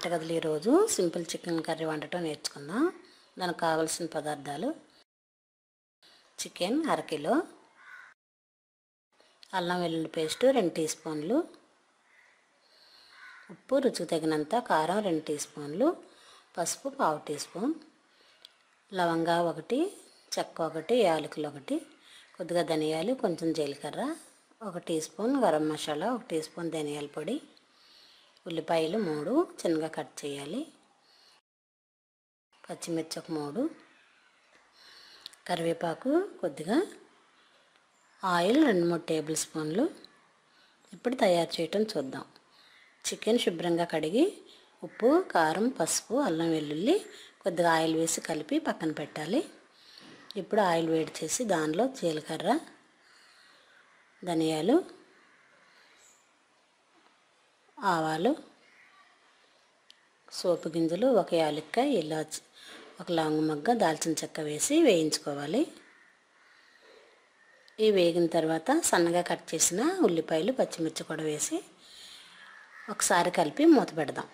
వంటగదిలో ఈరోజు simple chicken curry వండటం నేర్చుకుందాం. దానికి కావాల్సిన పదార్థాలు: చికెన్ అరకిలో, అల్లం వెల్లుల్లి పేస్ట్ 2 టీ స్పూన్లు, ఉప్పు రుచికి తగినంత, కారం 2 టీ స్పూన్లు, పసుపు 1/2 టీ స్పూన్, లవంగా 1, చెక్క 1, యాలకులు 1, కొద్దిగా ధనియాలు, కొంచెం జీలకర్ర, 1 teaspoon garam masala, 1 teaspoon ధనియాల పొడి, ఉల్లిపాయలు 3 చిన్నగా కట్ చేయాలి, పచ్చిమిర్చి 3, కరివేపాకు కొద్దిగా, ఆయిల్ 2-3 టేబుల్ స్పూన్లు. ఇప్పుడు తయారు చేయటం చూద్దాం. చికెన్ శుభ్రంగా కడిగి ఉప్పు, కారం, పసుపు, అల్లం వెల్లుల్లి, కొద్దిగా ఆయిల్ వేసి కలిపి పక్కన పెట్టాలి. ఇప్పుడు ఆయిల్ వేడి చేసి దానిలో జీలకర్ర, ధనియాలు, ఆవాలు, సోపు గింజలు, 1 యాలక్కాయ, ఇలాచి, 1 లవంగ మొగ్గ, దాల్చిన చెక్క వేసి వేయించుకోవాలి. ఇవి వేగిన తర్వాత సన్నగా కట్ చేసిన ఉల్లిపాయలు, పచ్చిమిర్చి కూడా వేసి ఒకసారి కలిపి మూత పెడదాం.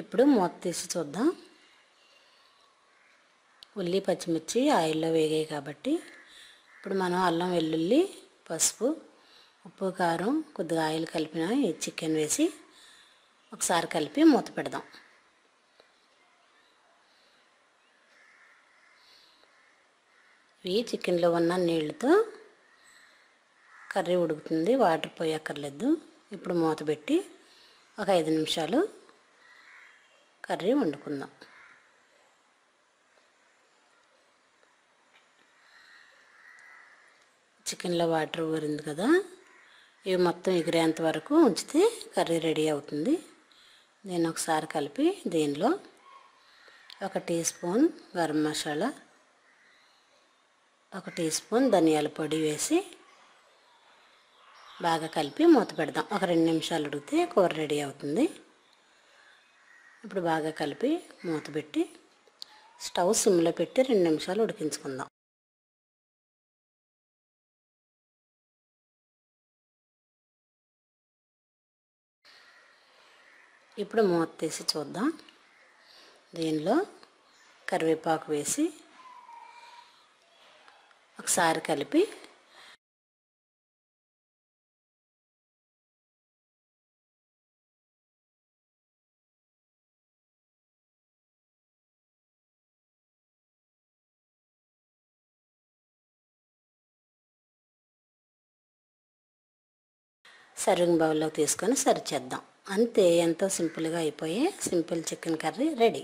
ఇప్పుడు మూత తీసి చూద్దాం. ఉల్లి, పచ్చిమిర్చి ఆయిల్లో వేగాయి కాబట్టి ఇప్పుడు మనం అల్లం వెల్లుల్లి, పసుపు, ఉప్పు, కారం, కొద్దిగా ఆయిల్ కలిపిన ఈ చికెన్ వేసి ఒకసారి కలిపి మూత పెడదాం. ఇవి చికెన్లో ఉన్న నీళ్ళతో కర్రీ ఉడుకుతుంది, వాటర్ పోయక్కర్లేదు. ఇప్పుడు మూత పెట్టి ఒక 5 నిమిషాలు కర్రీ వండుకుందాం. చికెన్లో వాటర్ ఊరింది కదా, ఇవి మొత్తం ఎగిరేంత వరకు ఉంచితే కర్రీ రెడీ అవుతుంది. నేను ఒకసారి కలిపి దీనిలో 1 teaspoon garam masala, 1 teaspoon ధనియాల పొడి వేసి బాగా కలిపి మూత పెడదాం. ఒక 2 నిమిషాలు ఉడికితే కూర రెడీ అవుతుంది. ఇప్పుడు బాగా కలిపి మూత పెట్టి స్టవ్ సిమ్లో పెట్టి 2 నిమిషాలు ఉడికించుకుందాం. ఇప్పుడు మూత తీసి చూద్దాం. దీనిలో కరివేపాకు వేసి ఒకసారి కలిపి సర్వింగ్ బౌల్లో తీసుకొని సర్వ్ చేద్దాం. అంతే, ఎంతో సింపుల్గా అయిపోయే సింపుల్ చికెన్ కర్రీ రెడీ.